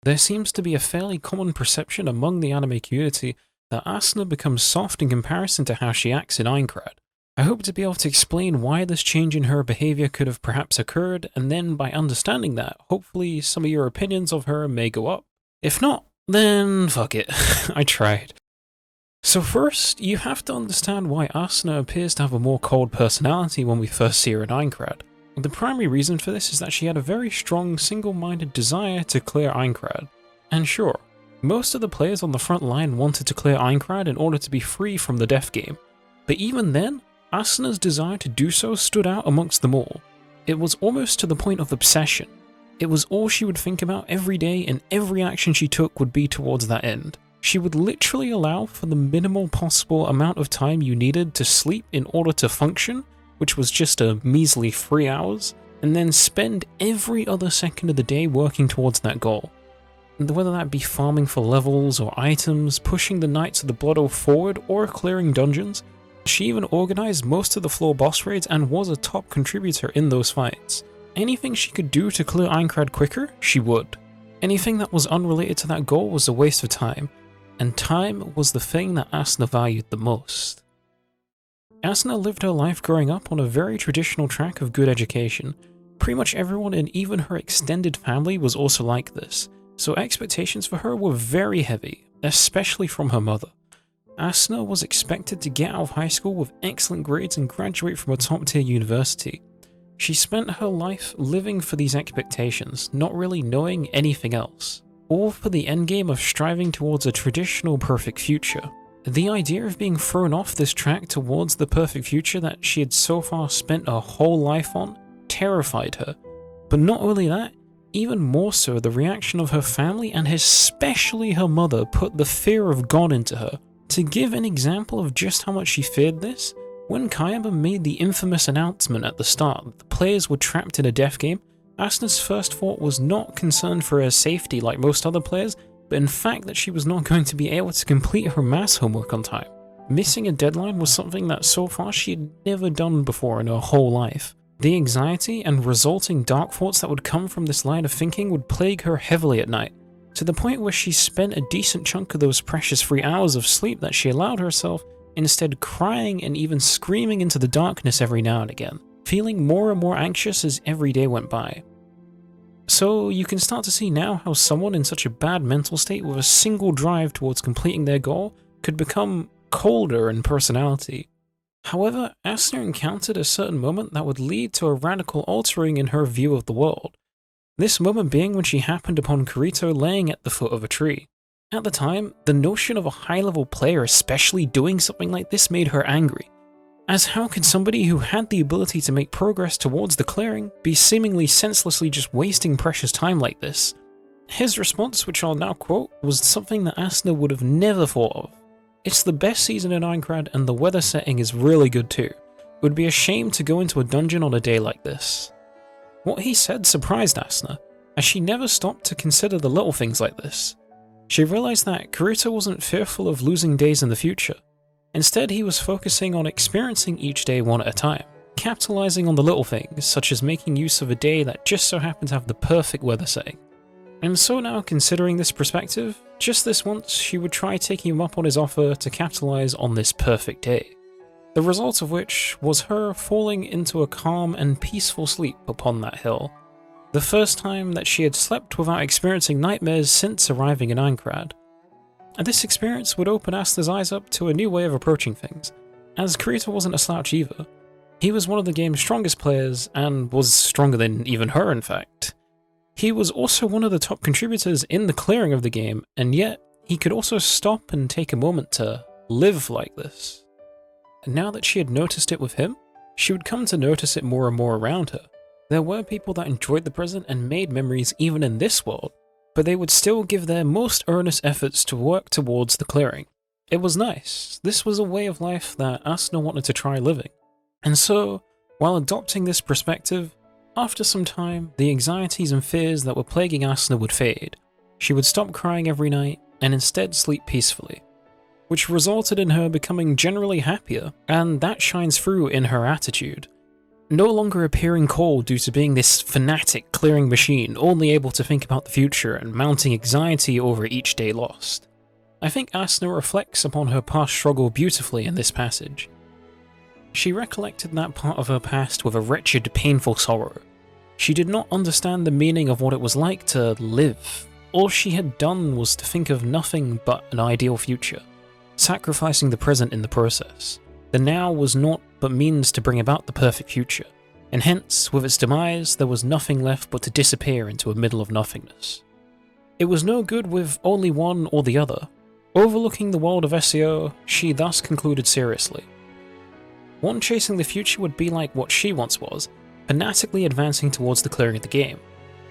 There seems to be a fairly common perception among the anime community that Asuna becomes soft in comparison to how she acts in Aincrad. I hope to be able to explain why this change in her behavior could have perhaps occurred, and then by understanding that, hopefully some of your opinions of her may go up. If not, then fuck it. I tried. So first, you have to understand why Asuna appears to have a more cold personality when we first see her in Aincrad. The primary reason for this is that she had a very strong, single-minded desire to clear Aincrad. And sure, most of the players on the front line wanted to clear Aincrad in order to be free from the death game, but even then, Asuna's desire to do so stood out amongst them all. It was almost to the point of obsession. It was all she would think about every day, and every action she took would be towards that end. She would literally allow for the minimal possible amount of time you needed to sleep in order to function, which was just a measly 3 hours, and then spend every other second of the day working towards that goal. And whether that be farming for levels or items, pushing the Knights of the Blood Oath forward, or clearing dungeons, she even organized most of the floor boss raids and was a top contributor in those fights. Anything she could do to clear Aincrad quicker, she would. Anything that was unrelated to that goal was a waste of time, and time was the thing that Asuna valued the most. Asuna lived her life growing up on a very traditional track of good education. Pretty much everyone in even her extended family was also like this, so expectations for her were very heavy, especially from her mother. Asuna was expected to get out of high school with excellent grades and graduate from a top-tier university. She spent her life living for these expectations, not really knowing anything else, all for the endgame of striving towards a traditional perfect future. The idea of being thrown off this track towards the perfect future that she had so far spent her whole life on terrified her. But not only that, even more so the reaction of her family and especially her mother put the fear of God into her. To give an example of just how much she feared this, when Kayama made the infamous announcement at the start that the players were trapped in a death game, Asuna's first thought was not concerned for her safety like most other players, but in fact that she was not going to be able to complete her maths homework on time. Missing a deadline was something that so far she had never done before in her whole life. The anxiety and resulting dark thoughts that would come from this line of thinking would plague her heavily at night, to the point where she spent a decent chunk of those precious 3 hours of sleep that she allowed herself instead crying and even screaming into the darkness every now and again, feeling more and more anxious as every day went by. So you can start to see now how someone in such a bad mental state with a single drive towards completing their goal could become colder in personality. However, Asuna encountered a certain moment that would lead to a radical altering in her view of the world. This moment being when she happened upon Kirito laying at the foot of a tree. At the time, the notion of a high-level player especially doing something like this made her angry, as how could somebody who had the ability to make progress towards the clearing be seemingly senselessly just wasting precious time like this? His response, which I'll now quote, was something that Asuna would have never thought of. "It's the best season in Aincrad and the weather setting is really good too. It would be a shame to go into a dungeon on a day like this." What he said surprised Asuna, as she never stopped to consider the little things like this. She realized that Kirito wasn't fearful of losing days in the future. Instead, he was focusing on experiencing each day one at a time, capitalizing on the little things, such as making use of a day that just so happened to have the perfect weather setting. And so now, considering this perspective, just this once, she would try taking him up on his offer to capitalize on this perfect day. The result of which was her falling into a calm and peaceful sleep upon that hill. The first time that she had slept without experiencing nightmares since arriving in Aincrad. And this experience would open Asuna's eyes up to a new way of approaching things, as Kirito wasn't a slouch either. He was one of the game's strongest players, and was stronger than even her in fact. He was also one of the top contributors in the clearing of the game, and yet he could also stop and take a moment to live like this. And now that she had noticed it with him, she would come to notice it more and more around her. There were people that enjoyed the present and made memories even in this world, but they would still give their most earnest efforts to work towards the clearing. It was nice. This was a way of life that Asuna wanted to try living. And so, while adopting this perspective, after some time, the anxieties and fears that were plaguing Asuna would fade. She would stop crying every night and instead sleep peacefully, which resulted in her becoming generally happier, and that shines through in her attitude. no longer appearing cold due to being this fanatic clearing machine, only able to think about the future and mounting anxiety over each day lost. I think Asuna reflects upon her past struggle beautifully in this passage. She recollected that part of her past with a wretched, painful sorrow. She did not understand the meaning of what it was like to live. All she had done was to think of nothing but an ideal future, sacrificing the present in the process. The now was naught but means to bring about the perfect future, and hence, with its demise, there was nothing left but to disappear into a middle of nothingness. It was no good with only one or the other. Overlooking the world of SEO, she thus concluded seriously. One chasing the future would be like what she once was, fanatically advancing towards the clearing of the game,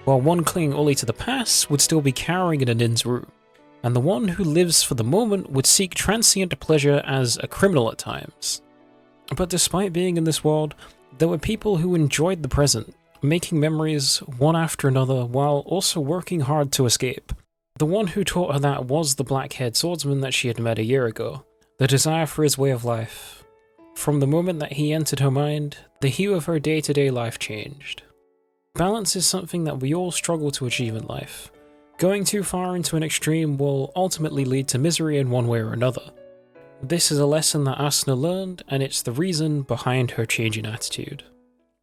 while one clinging only to the past would still be cowering in an inn's room, and the one who lives for the moment would seek transient pleasure as a criminal at times. But despite being in this world, there were people who enjoyed the present, making memories one after another while also working hard to escape. The one who taught her that was the black-haired swordsman that she had met a year ago, the desire for his way of life. From the moment that he entered her mind, the hue of her day-to-day life changed. Balance is something that we all struggle to achieve in life. Going too far into an extreme will ultimately lead to misery in one way or another. This is a lesson that Asuna learned, and it's the reason behind her change in attitude.